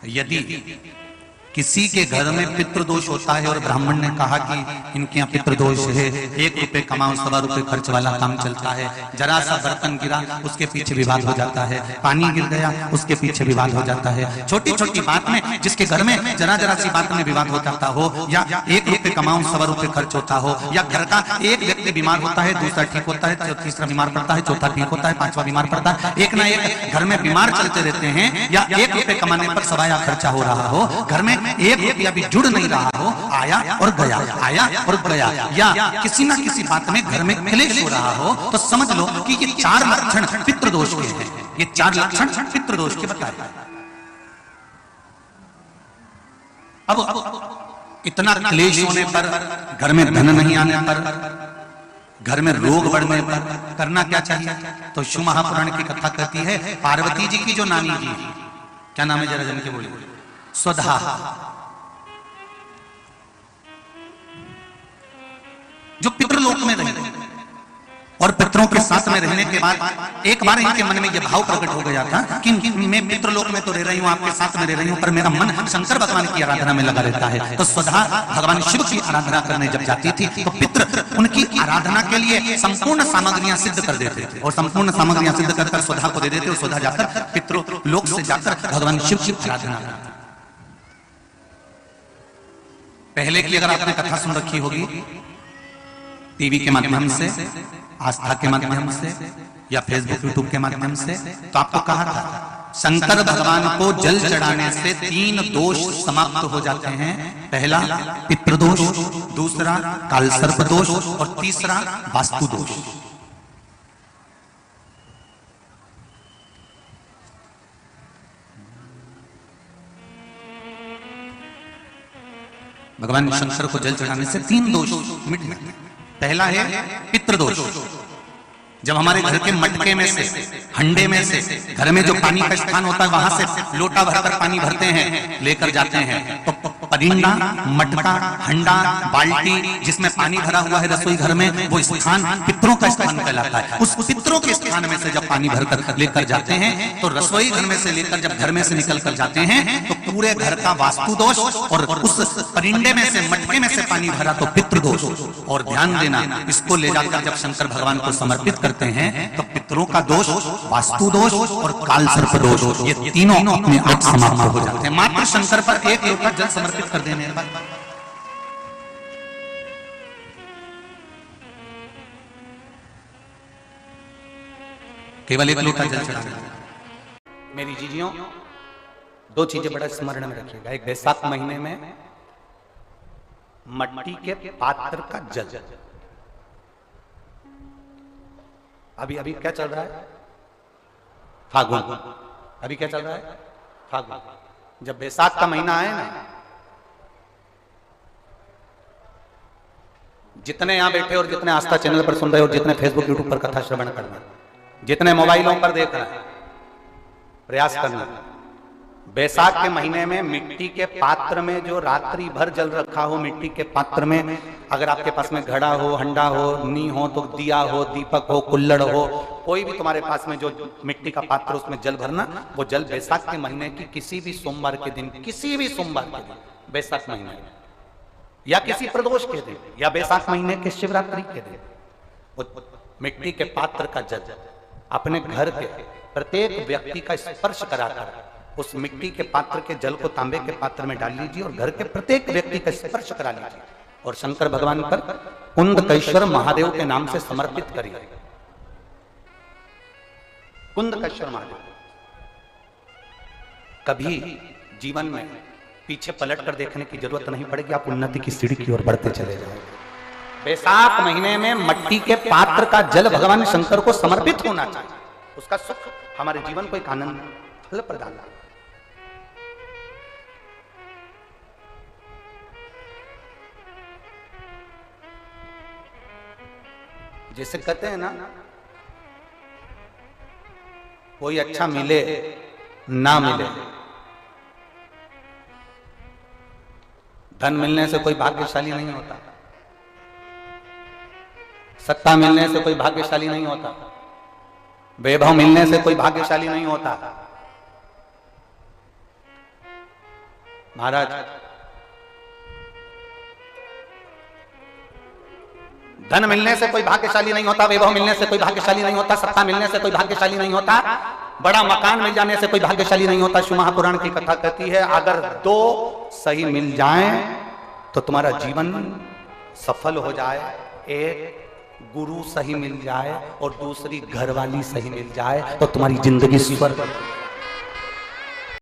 यदि किसी के घर में पितृदोष होता है और ब्राह्मण ने कहा कि इनके यहाँ पितृदोष है, 1 रुपए कमाओ 1.25 रुपए खर्च वाला काम चलता है, जरा सा बर्तन गिरा उसके पीछे विवाद हो जाता है, पानी गिर गया उसके पीछे विवाद हो जाता है, छोटी छोटी बात में जिसके घर में जरा जरा सी बात में विवाद हो जाता हो, या 1 रुपए कमाओ 1.25 रुपए खर्च होता हो, या घर का एक व्यक्ति बीमार होता है, दूसरा ठीक होता है, तीसरा बीमार पड़ता है, चौथा ठीक होता है, 5वां बीमार पड़ता है, एक ना एक घर में बीमार चलते रहते हैं, या 1 रुपए कमाने पर सवाया खर्चा हो रहा हो, घर में 1 रुपया भी जुड़ नहीं रहा हो, आया और गया, आया और गया, या किसी ना किसी बात में घर में क्लेश हो रहा हो, तो समझ लो कि ये 4 लक्षण पितृदोष के हैं। ये 4 लक्षण पितृदोष के बताए। अब इतना क्लेश होने पर, घर में धन नहीं आने पर, घर में रोग बढ़ने पर करना क्या चाहिए? तो शिव महापुराण की कथा कहती है, पार्वती जी की जो नानी जी, क्या नाम है जरा जन के बोलिए, स्वधा, जो पितृलोक में रही और पितरों के साथ में रहने के बाद एक बार इनके मन में यह भाव प्रकट हो गया था कि मैं पितृलोक में तो रह रही हूं, आपके साथ में रह रही हूं, पर मेरा मन शंकर भगवान की आराधना में लगा रहता है। तो स्वधा भगवान शिव की आराधना करने जब जाती थी तो पितृ उनकी आराधना के लिए संपूर्ण सामग्रियां सिद्ध कर देते थे, और संपूर्ण सामग्रियां सिद्ध कर स्वधा को दे देते, और स्वधा जाकर पितृलोक से जाकर भगवान शिव की आराधना करते। पहले की अगर आपने कथा सुन रखी होगी टीवी के माध्यम से, आस्था के माध्यम से, या फेसबुक यूट्यूब के माध्यम से, तो आपको कहा था शंकर भगवान को जल चढ़ाने से 3 दोष समाप्त हो जाते हैं। पहला पितृदोष, दूसरा कालसर्प दोष, और तीसरा वास्तु दोष। भगवान शंकर को जल चढ़ाने से 3 दोष मिट जाते। पहला है पितृदोष, जब हमारे घर के मटके में से, हंडे में से, घर में जो पानी का स्थान होता है वहां से लोटा भरकर पानी भरते हैं, लेकर जाते हैं, तो परिंदा, मटका, हंडा, बाल्टी जिसमें पानी भरा हुआ है रसोई घर में, वो स्थान पितरों का स्थान कहलाता है। उस पितरों के स्थान में से जब पानी भरकर लेकर जाते हैं, तो रसोई घर में से लेकर जब घर में से निकल कर जाते हैं तो पूरे घर का वास्तु दोष, और उस परिंदे में से, मटके में से पानी भरा तो पितृदोष। और ध्यान देना, इसको ले जाकर जब शंकर भगवान को समर्पित करते हैं तो पितरों का दोष, वास्तु दोष और कालसर्प दोष, ये तीनों अपने आप समाप्त हो जाते हैं मात्र शंकर पर 1 लोटा जल समर्पित कर देने पर। केवल 1 लोटा जल चढ़ाना। मेरी जीजियों, 2 चीजें बड़ा स्मरण में रखिएगा। एक, बैसाख महीने में मट्टी के पात्र का जल, अभी क्या चल रहा है? फागुन। अभी क्या चल रहा है? फागुन। जब बैसाख का महीना आए ना, जितने यहां बैठे और जितने आस्था चैनल पर सुन रहे और जितने फेसबुक यूट्यूब पर कथा श्रवण करना, जितने मोबाइलों पर देख रहे हैं, प्रयास करना, बैसाख के महीने में मिट्टी के पात्र में जो रात्रि भर जल रखा हो, मिट्टी के पात्र में, अगर आपके पास में घड़ा हो, हंडा हो, नी हो, तो दिया हो, दीपक हो, कुल्लड़ हो, कोई भी तुम्हारे पास में जो मिट्टी का पात्र, उसमें जल भरना। वो जल बैसाख के महीने की किसी भी सोमवार के दिन, किसी भी सोमवार के दिन, बैसाख महीने या किसी प्रदोष के दिन, या बैसाख महीने के शिवरात्रि के दिन, वो मिट्टी के पात्र का जल अपने घर के प्रत्येक व्यक्ति का स्पर्श कराकर उस मिट्टी के पात्र के जल को तांबे के पात्र में डाल लीजिए और घर के प्रत्येक व्यक्ति का स्पर्श करा लीजिए और शंकर भगवान पर कुंदकेश्वर महादेव के नाम से समर्पित करिए। कुंदकेश्वर महादेव। कभी जीवन में पीछे पलट कर देखने की जरूरत नहीं पड़ेगी, आप उन्नति की सीढ़ी की ओर बढ़ते चले जाएंगे। बैसाख महीने में मट्टी के पात्र का जल भगवान शंकर को समर्पित होना चाहिए। उसका सुख हमारे जीवन को एक आनंद फल प्रदान करता है। जैसे कहते हैं ना, कोई अच्छा मिले ना मिले, धन मिलने से कोई भाग्यशाली नहीं होता, सत्ता मिलने से कोई भाग्यशाली नहीं होता, वैभव मिलने से कोई भाग्यशाली नहीं होता, महाराज धन मिलने से कोई भाग्यशाली नहीं होता, वैभव मिलने से कोई भाग्यशाली नहीं होता, सत्ता मिलने से कोई भाग्यशाली नहीं होता, बड़ा मकान मिल जाने से कोई भाग्यशाली नहीं होता। शिव महापुराण की कथा कहती है अगर दो सही मिल जाएं तो तुम्हारा जीवन सफल हो जाए। एक गुरु सही मिल जाए और दूसरी घरवाली सही मिल जाए तो तुम्हारी जिंदगी स्वर्ग।